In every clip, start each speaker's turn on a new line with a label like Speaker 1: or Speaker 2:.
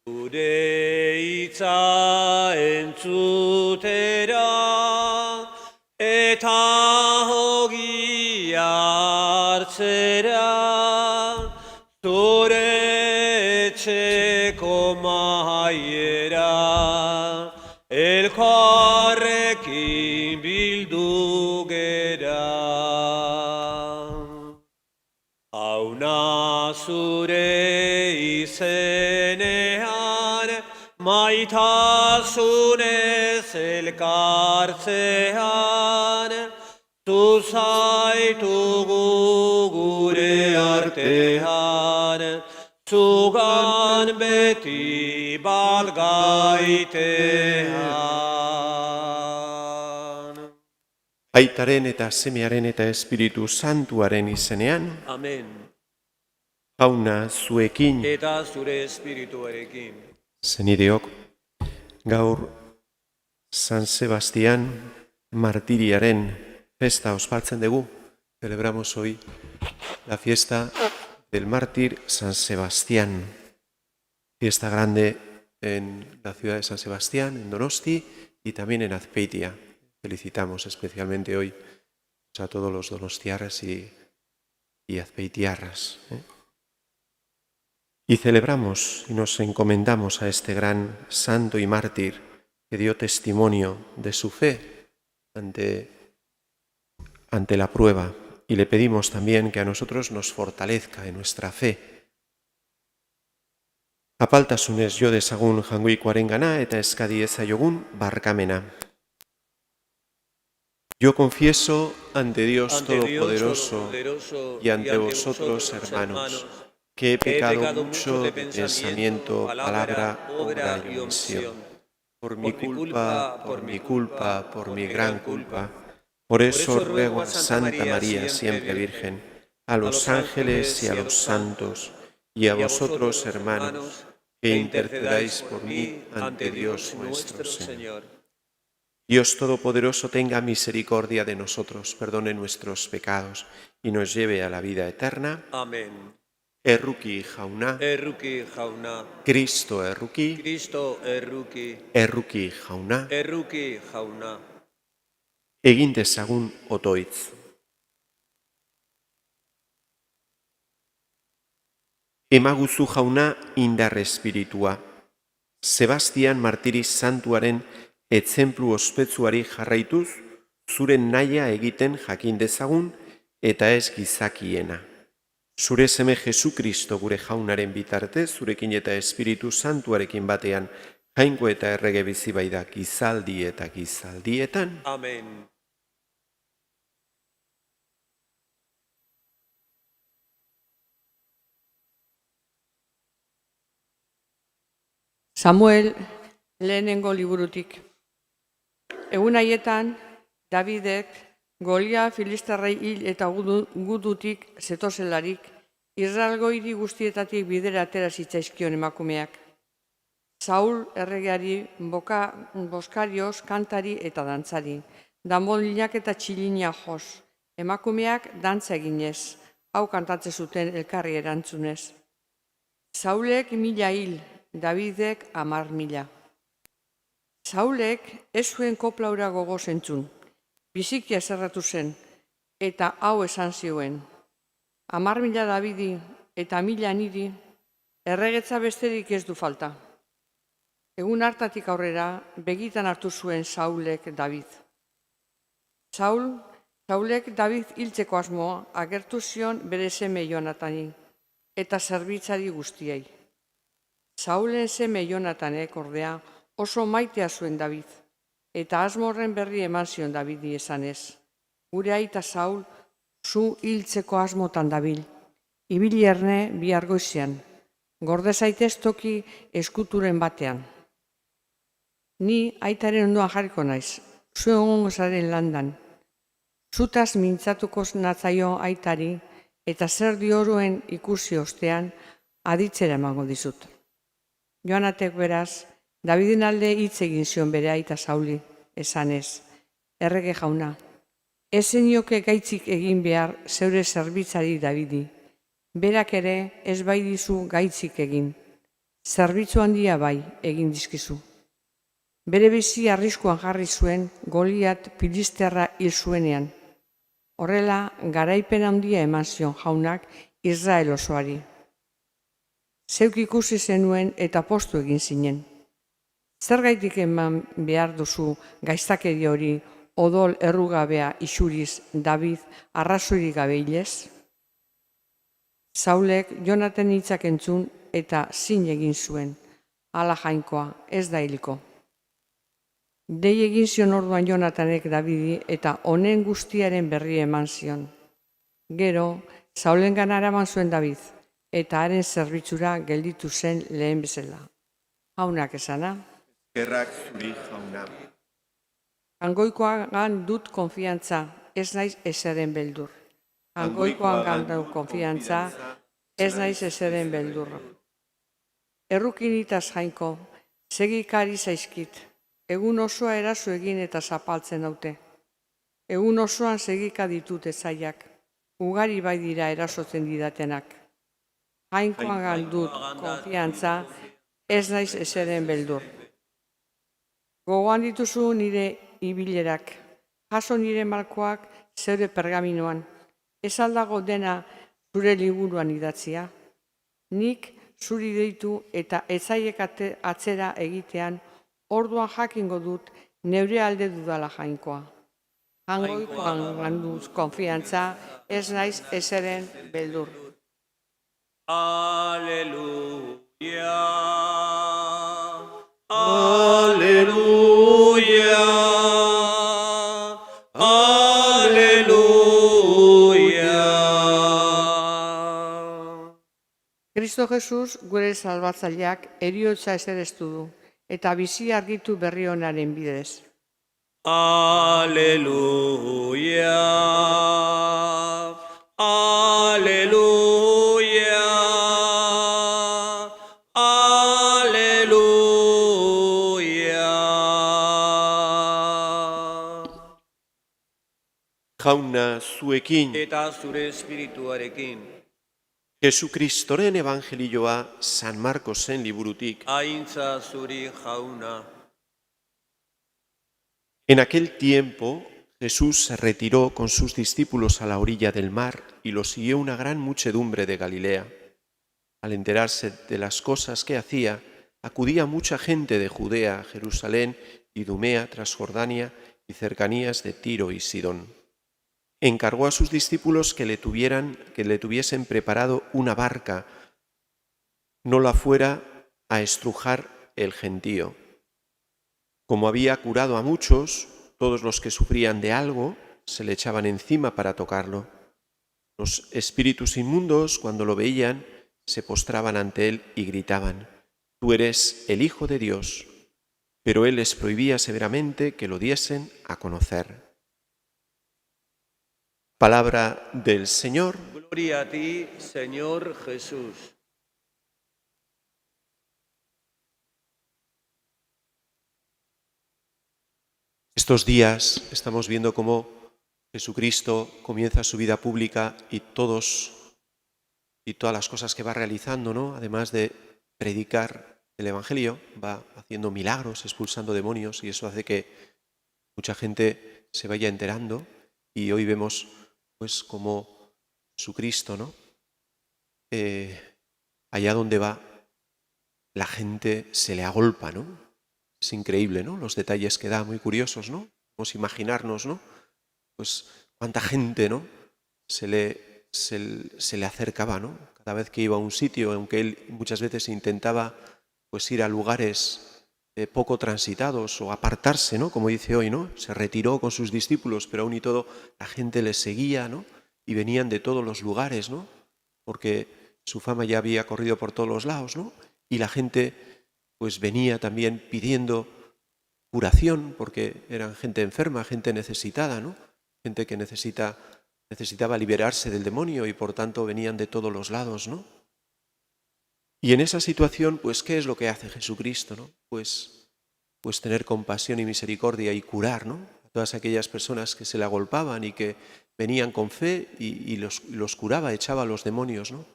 Speaker 1: Zure hitza entzutera eta ogia hartzera, zure etxeko mahaiera elkarrekin bildu gera. Hauna zure izenean maitasunez elkartzean, zu zaitugu gure artean, zugan beti bat gaitean.
Speaker 2: Aitaren eta Semearen eta Espiritu Santuaren izenean,
Speaker 1: Amen.
Speaker 2: Jauna zuekin,
Speaker 1: Eta zure espirituarekin.
Speaker 2: zenideok, gaur San Sebastián martiriaren festa ospatzen dugu. Celebramos hoy la fiesta del mártir San Sebastián. Fiesta grande en la ciudad de San Sebastián, en Donosti y también en Azpeitia. Felicitamos especialmente hoy a todos los donostiarras y azpeitiarras. Y celebramos y nos encomendamos a este gran santo y mártir que dio testimonio de su fe ante la prueba. Y le pedimos también que a nosotros nos fortalezca en nuestra fe. Apaltasunez jo dezagun jangoikoarengana eta eskadi ezaiogun barkamena. Yo confieso ante Dios Todopoderoso y ante vosotros, hermanos, que he pecado mucho de pensamiento, palabra, obra y omisión. Por mi culpa, por mi gran culpa. Por eso ruego a Santa María, siempre Virgen, a los ángeles y a los santos, y a vosotros, hermanos, que intercedáis por mí ante Dios nuestro Señor. Dios Todopoderoso tenga misericordia de nosotros, perdone nuestros pecados y nos lleve a la vida eterna.
Speaker 1: Amen.
Speaker 2: Erruki jauna,
Speaker 1: Erruki jauna,
Speaker 2: Cristo erruki,
Speaker 1: Kristo erruki,
Speaker 2: erruki jauna,
Speaker 1: erruki jauna.
Speaker 2: egin dezagun otoitz. Emaguzu jauna indar espiritua. Sebastián martiri santuaren etzemplu ospetsuari jarraituz, zure nahia egiten jakin dezagun eta ez gizakiena. Zure seme Jesukristo gure jaunaren bitartez, zurekin eta Espiritu Santuarekin batean, jainko eta errege bizi baida gizaldi eta gizaldietan.
Speaker 1: Amen.
Speaker 3: Samuel lehenengo liburutik. Egun haietan, Davidek Golia filistarrei hil eta gudutik zetozelarik, Israelgo hiri guztietatik bidera atera zitzaizkion emakumeak. Saul erregeari boskarioz, kantari eta dantzari, danbolinak eta txilina jos, emakumeak dantza eginez, hau kantatze zuten elkarri erantzunez. Saulek 1000 hil, Davidek 10.000. Saulek ez zuen koplaura gogoz entzun, biziki zerratu zen, eta hau esan zioen. 10.000 Davidi eta 1000 niri, erregetza besterik ez du falta. Egun hartatik aurrera, begitan hartu zuen Saulek David. Saulek David hiltzeko asmoa agertu zion bere seme Jonatani, eta zerbitzari guztiei. Saulen seme Jonatanek ordea oso maitea zuen David, eta asmo horren berri eman zion Davidi esanez. Gure aita Saul, zu hiltzeko asmotan dabil, ibili erne bihar goizean, gorde zaitez toki eskuturen batean. Ni aitaren ondoan jarriko naiz, zu egongo zaren landan. Zutaz mintzatuko natzaio aitari, eta zer dioruen ikusi ostean aditzera emango dizut. Joanatek beraz, Daviden alde hitz egin zion bere aita Sauli, esanez, errege jauna, ez zenioke gaitzik egin behar zeure zerbitzari Davidi, Berak ere ez bai dizu gaitzik egin, zerbitzu handia bai egin dizkizu. Bere bizi arriskuan jarri zuen Goliat Filisterra hil zuenean. Horrela, garaipen handia eman zion jaunak Israel osoari. Zeuk ikusi zenuen eta postu egin zinen. Zergaitik eman behar duzu gaiztakeri hori odol errugabea isuriz David arrazoirik gabe hilez? Saulek Jonaten hitzak entzun eta zin egin zuen. Hala Jainkoa, ez da hilko. Dei egin zion orduan Jonatanek Davidi eta honen guztiaren berri eman zion. Gero, Saulengana eraman zuen David, eta haren zerbitzura gelditu zen lehen bezala. Jaunak esana.
Speaker 2: Eskerrak zuri, jauna.
Speaker 3: Hangoikoagan dut konfiantza, ez naiz ezeren beldur. Hangoikoagan dut konfiantza, ez naiz ezeren beldur. Errukinitaz Jainko, segikari zaizkit. Egun osoa eraso egin eta zapaltzen daute. Egun osoan segika ditut ezaiak. Ugari bai dira erasotzen didatenak. Jainkoagan dut konfiantza, ez naiz ezeren beldur. Gogoan dituzu nire ibilerak, jaso nire malkoak zeure pergaminoan. Ez aldago dena zure liburuan idatzia. Nik zuri deitu eta ezaiek atzera egitean, orduan jakingo dut neure alde dudala Jainkoa. Hangoikoan ganduz konfiantza, ez naiz ezeren beldur.
Speaker 1: Aleluia.
Speaker 2: Aleluia.
Speaker 1: Aleluia.
Speaker 3: Kristo Jesus, gure salbatzaileak, heriotza ezerestu du, eta bizi argitu berri onaren bidez.
Speaker 1: Aleluia. Aleluia. Aleluia.
Speaker 2: Jauna zuekin,
Speaker 1: Eta zure espirituarekin,
Speaker 2: Jesukristoren evangelioa San Marcosen liburutik.
Speaker 1: aintza zuri jauna.
Speaker 2: En aquel tiempo Jesús se retiró con sus discípulos a la orilla del mar y lo siguió una gran muchedumbre de Galilea. Al enterarse de las cosas que hacía, acudía mucha gente de Judea, Jerusalén, Idumea, Transjordania y cercanías de Tiro y Sidón. Encargó a sus discípulos que le tuviesen preparado una barca, no la fuera a estrujar el gentío. Como había curado a muchos, todos los que sufrían de algo se le echaban encima para tocarlo. Los espíritus inmundos, cuando lo veían, se postraban ante él y gritaban: «Tú eres el Hijo de Dios». Pero él les prohibía severamente que lo diesen a conocer. Palabra del Señor.
Speaker 1: Gloria a ti, Señor Jesús.
Speaker 2: Estos días estamos viendo cómo Jesucristo comienza su vida pública y todas las cosas que va realizando, ¿no? Además de predicar el Evangelio, va haciendo milagros, expulsando demonios, y eso hace que mucha gente se vaya enterando. Y hoy vemos pues como Jesucristo, ¿no? Allá donde va, la gente se le agolpa, ¿no? Es increíble, ¿no? Los detalles que da, muy curiosos, ¿no? Vamos a imaginarnos, ¿no? Pues cuánta gente, ¿no? Se le acercaba, ¿no? Cada vez que iba a un sitio, aunque él muchas veces intentaba pues ir a lugares poco transitados o apartarse, ¿no? Como dice hoy, ¿no? Se retiró con sus discípulos, pero aún y todo la gente le seguía, ¿no? Y venían de todos los lugares, ¿no? Porque su fama ya había corrido por todos los lados, ¿no? Y la gente pues venía también pidiendo curación, porque eran gente enferma, gente necesitada, ¿no? Gente que necesitaba liberarse del demonio y por tanto venían de todos los lados, ¿no? Y en esa situación, pues, ¿qué es lo que hace Jesucristo, ¿no? Pues tener compasión y misericordia y curar, ¿no? A todas aquellas personas que se le agolpaban y que venían con fe y los curaba, echaba a los demonios, ¿no?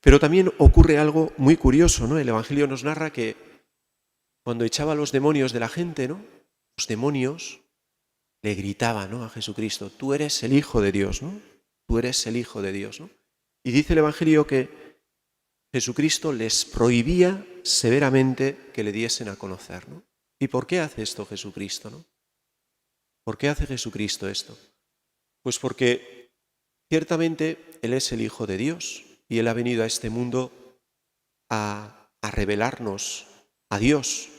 Speaker 2: Pero también ocurre algo muy curioso, ¿no? El Evangelio nos narra que cuando echaba a los demonios de la gente, ¿no? Los demonios le gritaban, ¿no? A Jesucristo: tú eres el Hijo de Dios, ¿no? Tú eres el Hijo de Dios, ¿no? Y dice el Evangelio que Jesucristo les prohibía severamente que le diesen a conocer, ¿no? ¿Y por qué hace esto Jesucristo, no? ¿Por qué hace Jesucristo esto? Pues porque ciertamente Él es el Hijo de Dios y Él ha venido a este mundo a revelarnos a Dios.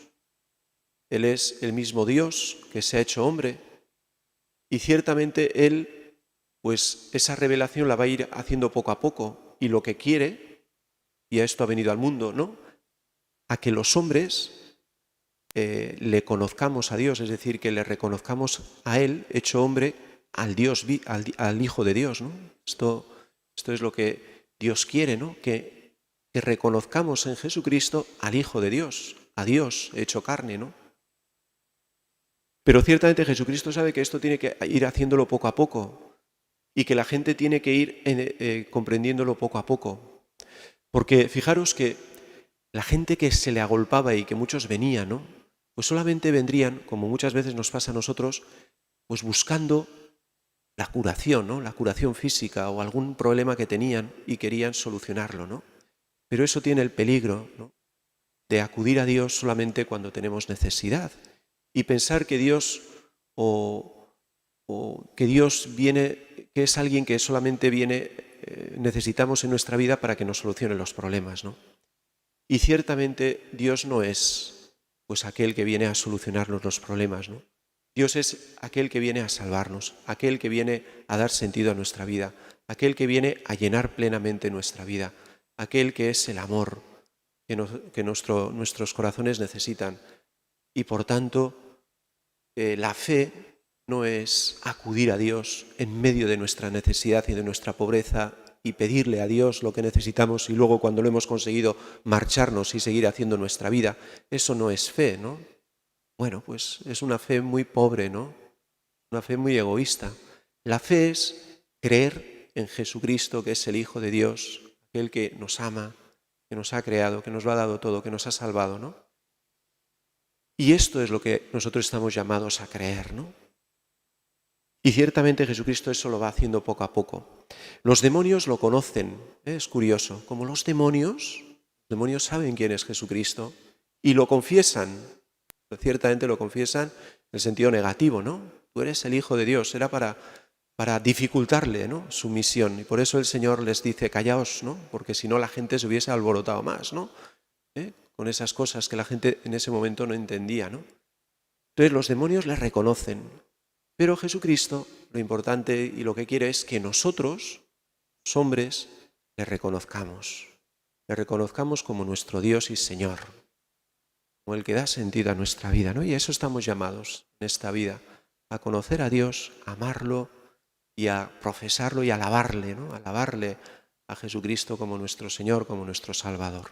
Speaker 2: Él es el mismo Dios que se ha hecho hombre y ciertamente Él, pues esa revelación la va a ir haciendo poco a poco y lo que quiere, y a esto ha venido al mundo, ¿no? A que los hombres le conozcamos a Dios, es decir, que le reconozcamos a Él, hecho hombre, al Dios, al Hijo de Dios, ¿no? Esto es lo que Dios quiere, ¿no? Que reconozcamos en Jesucristo al Hijo de Dios, a Dios hecho carne, ¿no? Pero ciertamente Jesucristo sabe que esto tiene que ir haciéndolo poco a poco y que la gente tiene que ir comprendiéndolo poco a poco. Porque fijaros que la gente que se le agolpaba y que muchos venían, ¿no? Pues solamente vendrían, como muchas veces nos pasa a nosotros, pues buscando la curación, ¿no? La curación física o algún problema que tenían y querían solucionarlo, ¿no? Pero eso tiene el peligro, ¿no? De acudir a Dios solamente cuando tenemos necesidad y pensar que Dios que Dios viene, que es alguien que solamente viene, necesitamos en nuestra vida para que nos solucione los problemas, ¿no? Y ciertamente Dios no es pues aquel que viene a solucionarnos los problemas, ¿no? Dios es aquel que viene a salvarnos, aquel que viene a dar sentido a nuestra vida, aquel que viene a llenar plenamente nuestra vida, aquel que es el amor que nuestros corazones necesitan. Y por tanto, la fe no es acudir a Dios en medio de nuestra necesidad y de nuestra pobreza y pedirle a Dios lo que necesitamos y luego cuando lo hemos conseguido marcharnos y seguir haciendo nuestra vida. Eso no es fe, ¿no? Bueno, pues es una fe muy pobre, ¿no? Una fe muy egoísta. La fe es creer en Jesucristo, que es el Hijo de Dios, aquel que nos ama, que nos ha creado, que nos lo ha dado todo, que nos ha salvado, ¿no? Y esto es lo que nosotros estamos llamados a creer, ¿no? Y ciertamente Jesucristo eso lo va haciendo poco a poco. Los demonios lo conocen, es curioso, como los demonios saben quién es Jesucristo y lo confiesan, ciertamente lo confiesan en el sentido negativo, ¿no? Tú eres el Hijo de Dios, era para dificultarle, ¿no? Su misión. Y por eso el Señor les dice, callaos, ¿no? Porque si no la gente se hubiese alborotado más, ¿no? Con esas cosas que la gente en ese momento no entendía, ¿no? Entonces los demonios le reconocen. Pero Jesucristo, lo importante y lo que quiere es que nosotros, los hombres, le reconozcamos como nuestro Dios y Señor, como el que da sentido a nuestra vida, ¿no? Y a eso estamos llamados en esta vida, a conocer a Dios, a amarlo y a profesarlo y a alabarle, ¿no? Alabarle a Jesucristo como nuestro Señor, como nuestro Salvador.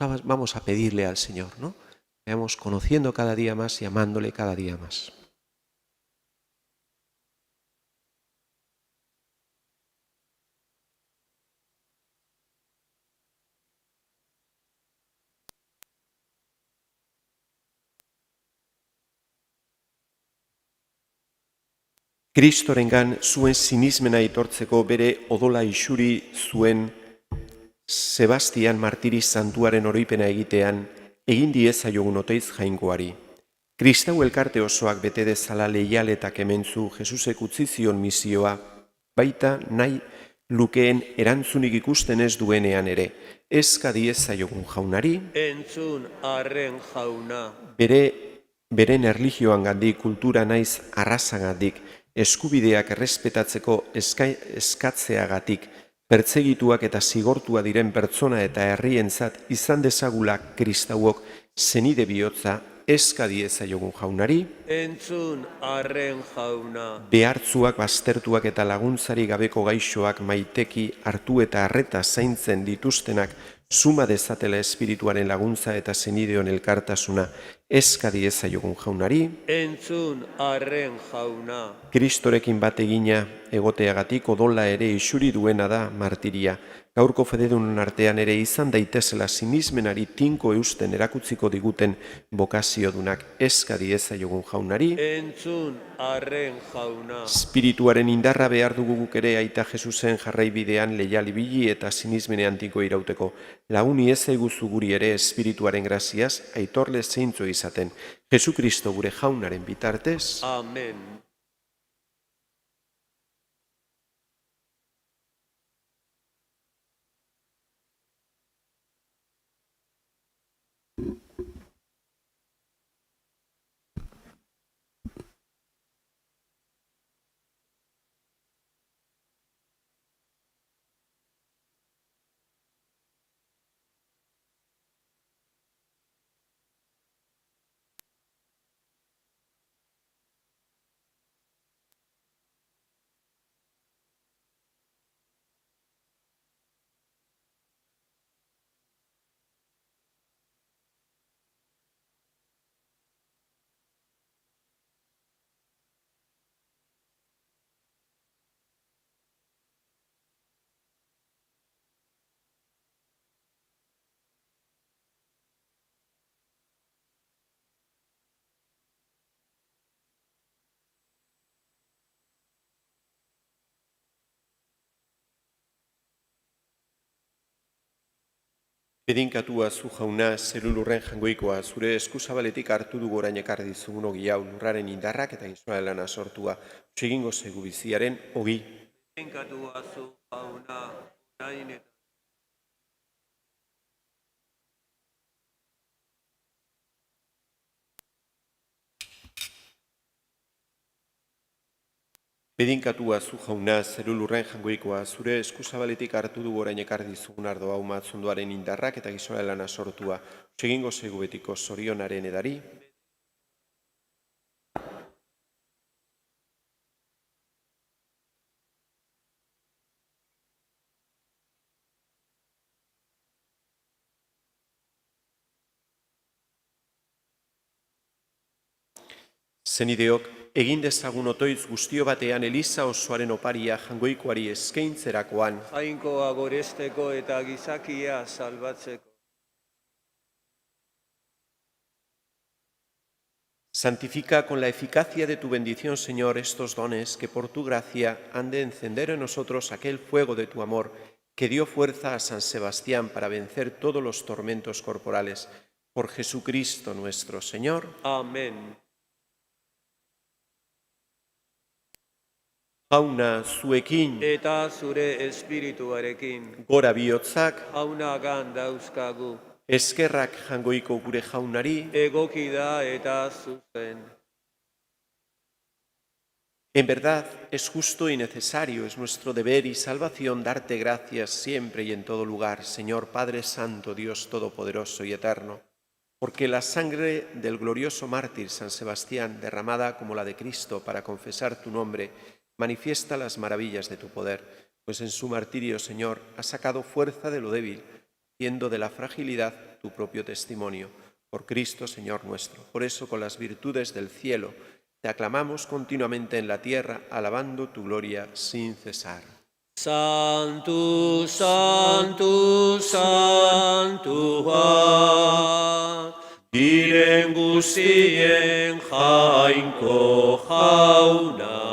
Speaker 2: Vamos a pedirle al Señor, ¿no? Que vayamos conociendo cada día más y amándole cada día más. Kristorengan zuen sinismena aitortzeko bere odola isuri zuen Sebastian martiri santuaren oroipena egitean egin diezaiogun oteiz jainkoari. Kristau elkarte osoak bete dezala leialetak hementzu Jesusek utzi zion misioa, baita nahi lukeen erantzunik ikusten ez duenean ere, eska diezaiogun jaunari,
Speaker 1: entzun arren jauna,
Speaker 2: beren erlijioangandik, kultura naiz arrazagatik, eskubideak errespetatzeko eskatzeagatik, pertsegituak eta zigortua diren pertsona eta herrientzat izan dezagula kristauok zenide bihotza eska diezaiogun jaunari,
Speaker 1: entzun arren jauna,
Speaker 2: behartzuak, baztertuak eta laguntzari gabeko gaixoak maiteki hartu eta arreta zaintzen dituztenak suma dezatela espirituaren laguntza eta zenideon elkartasuna eska diezaiogun jaunari,
Speaker 1: entzun arren jauna,
Speaker 2: Kristorekin bat egina egoteagatik odola ere isuri duena da martiria. gaurko fededunen artean ere izan daitezela sinismenari tinko eusten erakutziko diguten bokaziodunak eska diezaiogun jaunari,
Speaker 1: entzun arren jauna.
Speaker 2: espirituaren indarra behar dugu guk ere Aita Jesusen jarraibidean leial ibili eta sinismenean tinko irauteko. Laguni ez zaiguzu guri ere espirituaren graziaz aitorle zeintzo izaten. Jesukristo gure jaunaren bitartez.
Speaker 1: Amen.
Speaker 2: Bedinkatua zu jauna, zerulurren jangoikoa, zure eskuzabaletik hartu dugu orain ekar dizugun ogi hau, lurraren indarrak eta Israelana sortua, txegingo zegu biziaren ogi.
Speaker 1: Bedinkatua zu jauna, orain eta
Speaker 2: Bedinkatua zu jauna, zerulurren jangoikoa, zure eskuzabaletik hartu dugu orain ekar dizugun ardo hau matzondoaren indarrak eta Israelana sortua, txegingo zegu betiko zorionaren edari. Zenideok, egin dezagun otoitz guztio batean Eliza osoaren oparia jangoikoari eskaintzerakoan,
Speaker 1: jainkoa goresteko eta gizakia salbatzeko.
Speaker 2: santifica con la eficacia de tu bendición, Señor, estos dones que por tu gracia han de encender en nosotros aquel fuego de tu amor que dio fuerza a San Sebastián para vencer todos los tormentos corporales. Por Jesucristo nuestro Señor.
Speaker 1: Amen.
Speaker 2: Jauna zuekin,
Speaker 1: Eta zure espirituarekin,
Speaker 2: gora bihotzak,
Speaker 1: jaunagan dauzkagu,
Speaker 2: eskerrak jangoiko gure jaunari,
Speaker 1: egoki da eta zuzen.
Speaker 2: en verdad es justo y necesario, es nuestro deber y salvación darte gracias siempre y en todo lugar, Señor Padre Santo, Dios Todopoderoso y Eterno, porque la sangre del glorioso mártir San Sebastián, derramada como la de Cristo para confesar tu nombre, manifiesta las maravillas de tu poder, pues en su martirio, Señor, has sacado fuerza de lo débil, haciendo de la fragilidad tu propio testimonio. Por Cristo, Señor nuestro. Por eso, con las virtudes del cielo, te aclamamos continuamente en la tierra, alabando tu gloria sin cesar.
Speaker 1: Sanctus, Sanctus, Sanctus, diren guztien jainko jauna.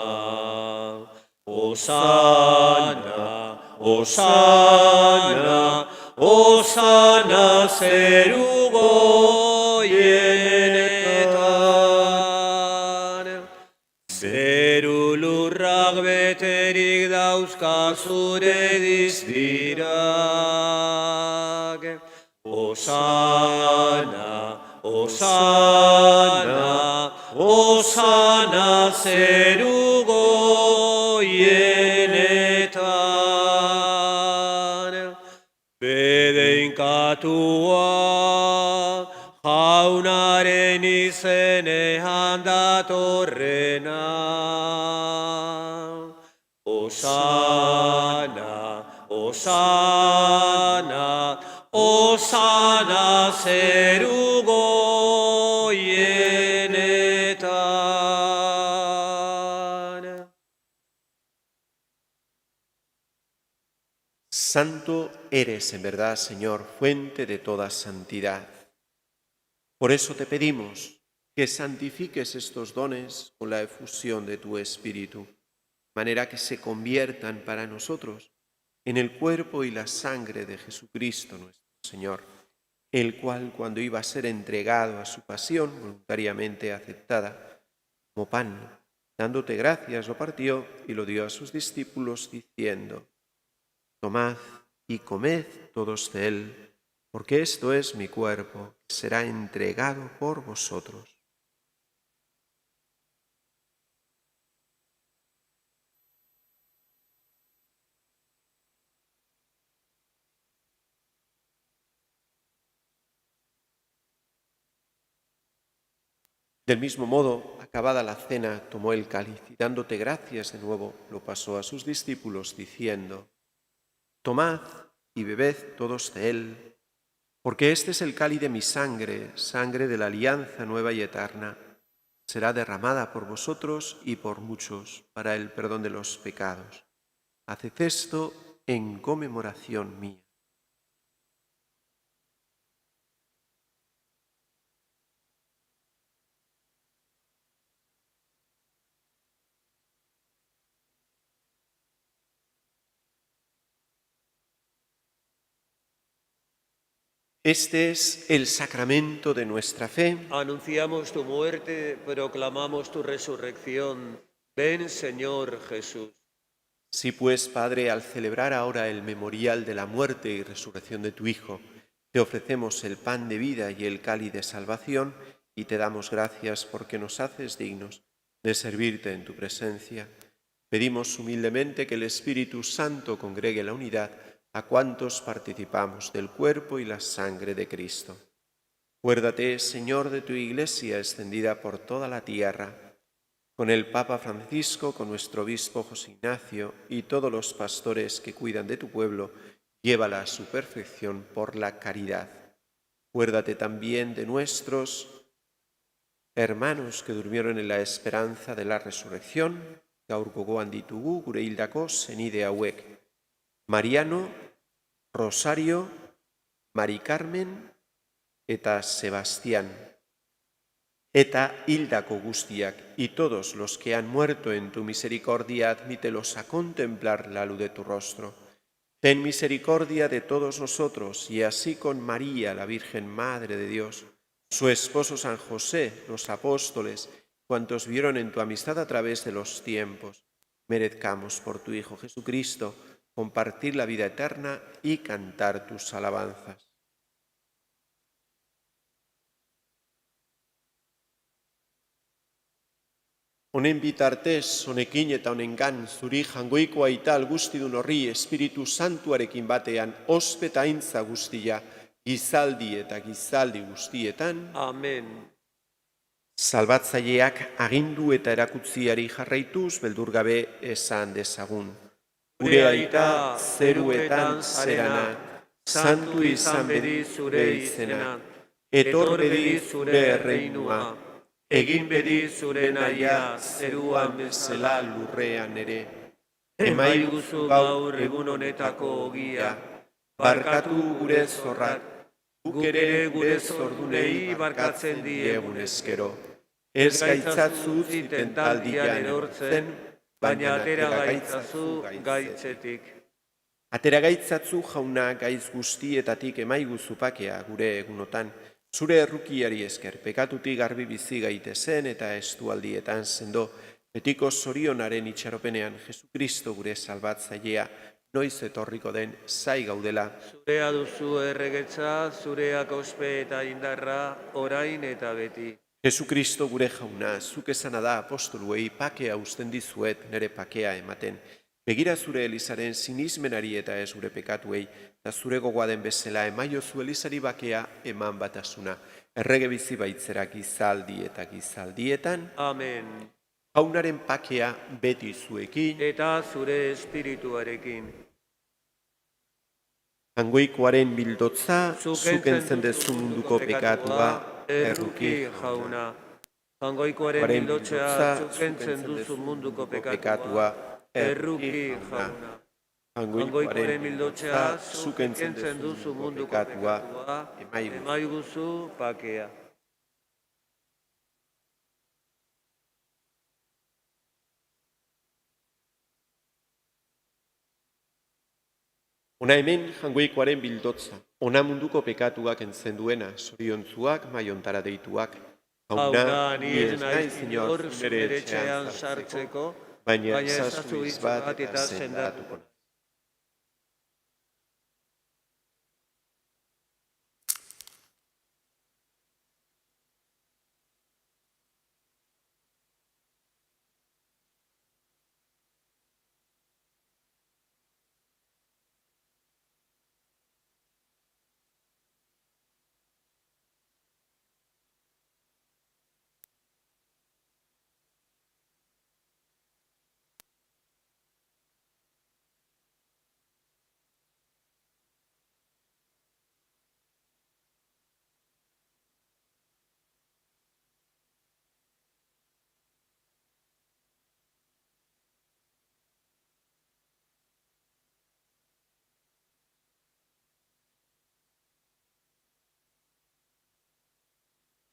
Speaker 1: Osana, Osana, Osana zerugo hienetan. Zeru lurrak beterik dauzka zure dizdirak. Osana, Osana, Osana zerugo hienetan. Bedeinkatua jaunaren izenean datorrena. Osana, Osana, Osana zerugo hienetan.
Speaker 2: Santo eres en verdad, Señor, fuente de toda santidad. Por eso te pedimos que santifiques estos dones con la efusión de tu Espíritu, de manera que se conviertan para nosotros en el cuerpo y la sangre de Jesucristo nuestro Señor, el cual, cuando iba a ser entregado a su pasión voluntariamente aceptada, como pan, dándote gracias, lo partió y lo dio a sus discípulos, diciendo: Tomad y comed todos de él, porque esto es mi cuerpo, que será entregado por vosotros. Del mismo modo, acabada la cena, tomó el cáliz y dándote gracias de nuevo, lo pasó a sus discípulos, diciendo: Tomad y bebed todos de él, porque este es el cáliz de mi sangre, sangre de la alianza nueva y eterna. Será derramada por vosotros y por muchos para el perdón de los pecados. Haced esto en conmemoración mía. Este es el sacramento de nuestra fe.
Speaker 1: Anunciamos tu muerte, proclamamos tu resurrección. Ven, Señor Jesús.
Speaker 2: Si pues, Padre, al celebrar ahora el memorial de la muerte y resurrección de tu Hijo, te ofrecemos el pan de vida y el cáliz de salvación, y te damos gracias porque nos haces dignos de servirte en tu presencia, pedimos humildemente que el Espíritu Santo congregue la unidad a cuantos participamos del cuerpo y la sangre de Cristo. Acuérdate, Señor, de tu Iglesia extendida por toda la tierra, con el Papa Francisco, con nuestro obispo José Ignacio y todos los pastores que cuidan de tu pueblo, llévala a su perfección por la caridad. Acuérdate también de nuestros hermanos que durmieron en la esperanza de la resurrección, gaur gogoan ditugu gure hildako senide hauek: Mariano, Rosario, Mari Carmen eta Sebastián, eta hildako guztiak, y todos los que han muerto en tu misericordia, admítelos a contemplar la luz de tu rostro. Ten misericordia de todos nosotros, y así con María, la Virgen Madre de Dios, su esposo San José, los apóstoles, cuantos vieron en tu amistad a través de los tiempos, merezcamos por tu Hijo Jesucristo compartir la vida eterna y cantar tus alabanzas. Honen bitartez, honekin eta honengan, zuri jangoikoa ital guztidun horri Espiritu Santuarekin batean, ospe eta aintza guztia, gizaldi eta gizaldi guztietan.
Speaker 1: Amen.
Speaker 2: Salbatzaileak agindu eta erakutziari jarraituz, beldur gabe esan dezagun: Gure aita zeruetan zerana, santu izan bedi zure izena, etor bedi zure erreinua, egin bedi zure nahia zeruan bezala lurrean ere.
Speaker 1: Emaiguzu gaur egun honetako ogia,
Speaker 2: barkatu gure zorrak, guk ere gure zordunei barkatzen diegun eskero. Ez gaitzatzu ziten taldian erortzen, baina atera gaitzazu gaitzetik. Atera gaitzazu, Jauna, gaitz guztietatik emaiguzu pakea gure egunotan, zure errukiari esker, pekatutik garbi bizi gaitezen eta estualdietan sendo, betiko zorionaren itxaropenean Jesukristo gure salbatzailea, noiz etorriko den zai gaudela.
Speaker 1: Zurea duzu erregetza, zureak ospe eta indarra, orain eta beti.
Speaker 2: Jesukristo gure Jauna, zuk esana da apostoluei pakea usten dizuet nere pakea ematen. Begira zure Elizaren sinismenari eta ez gure pekatuei, eta zure gogoa den bezala emaiozu Elizari bakea eman batasuna. Errege bizi baitzera gizaldi eta gizaldietan.
Speaker 1: Amen.
Speaker 2: Jaunaren pakea beti zuekin.
Speaker 1: Eta zure espirituarekin.
Speaker 2: Jangoikoaren bildotza, zukentzen dezu munduko pekatua, erruki
Speaker 1: Jauna. Jangoikoaren bildotzea, zukentzen duzu munduko pekatua, erruki Jauna. Jaungoikoaren bildotzea, zuk entzen duzu munduko pekatua, emaiguzu pakea.
Speaker 2: Ona hemen Jaungoikoaren bildotza, ona munduko pekatuak entzen duena, zoriontzuak, maiontara deituak.
Speaker 1: Jauna, ni ez naiz inor zure etxean sartzeko, baina ezazu hitz bat eta sendatuko.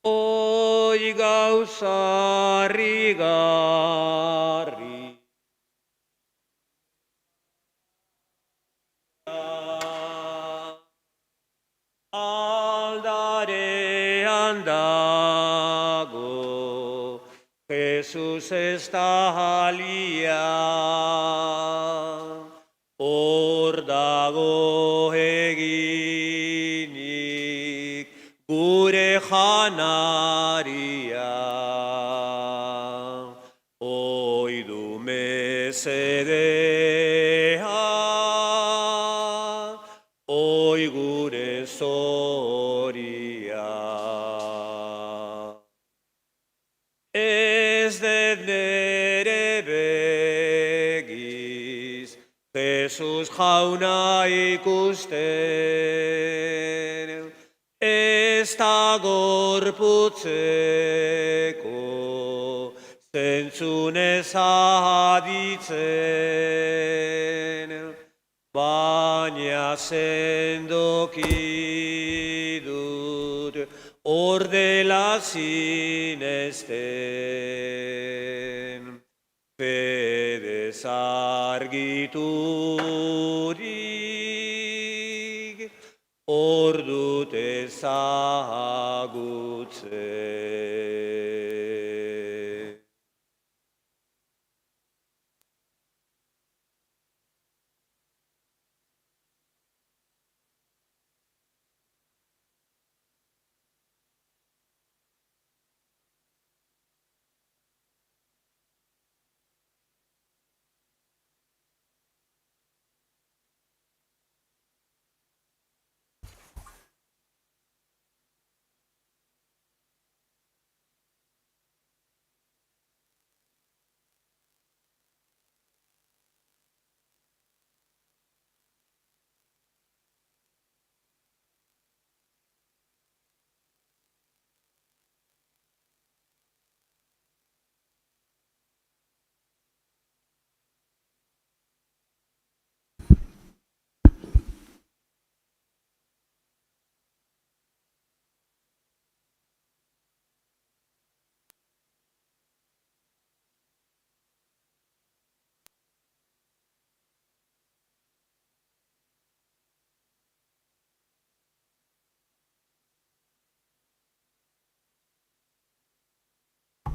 Speaker 1: Oi gauza harrigarri, aldarean dago, Jesus ez da halia, hor dago eginik gure janaria. Oidu mesedea, oi gure zoria. Ez dut nere begiz, Jesus jauna ikusten, ez da gorputzeko, zentzunez aditzen, baina sendoki dut ordela sinesten, fedez argiturik, ordut ezagutzen.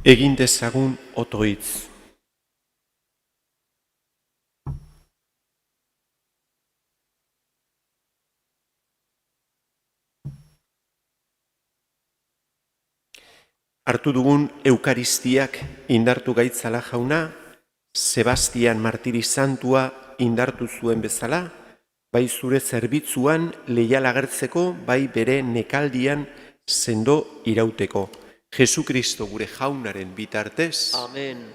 Speaker 2: Egin dezagun otoitz. Hartu dugun Eukaristiak indartu gaitzala jauna, Sebastian martiri santua indartu zuen bezala, bai zure zerbitzuan leial agertzeko, bai bere nekaldian sendo irauteko. Jesukristo gure jaunaren bitartez.
Speaker 1: Amen.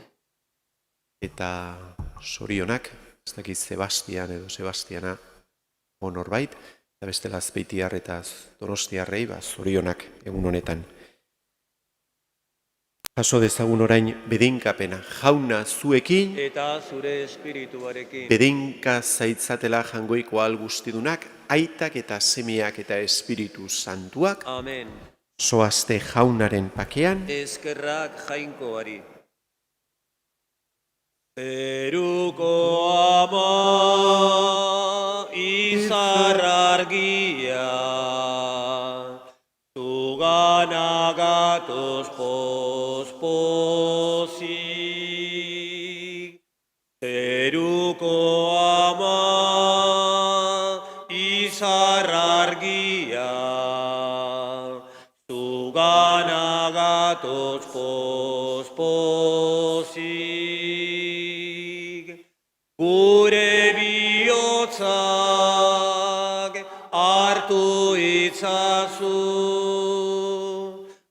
Speaker 2: Eta zorionak, ez dakit Sebastian edo Sebastiana honorbait, eta bestela Azpeitiar eta Donostiarrei zorionak egun honetan. Jaso dezagun orain bedeinkapena. Jauna zuekin,
Speaker 1: eta zure espirituarekin.
Speaker 2: bedeinka zaitzatela jangoiko ahal guztidunak, aitak eta semeak eta espiritu santuak,
Speaker 1: Amen.
Speaker 2: zoazte jaunaren pakean,
Speaker 1: Eskerrak jainkoari. Zeruko ama izar argia, zugana gatoz pospozik. Zeruko ama izar argia, zugana gatoz pospozik. Gure bihotzak hartu itzazu,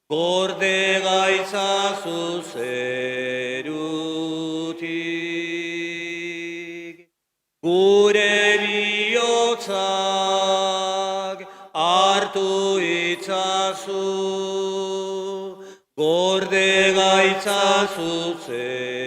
Speaker 1: gorde gaitzazu zerutik. Gure bihotzak hartu itzazu, gorde gaitzazu zerutik.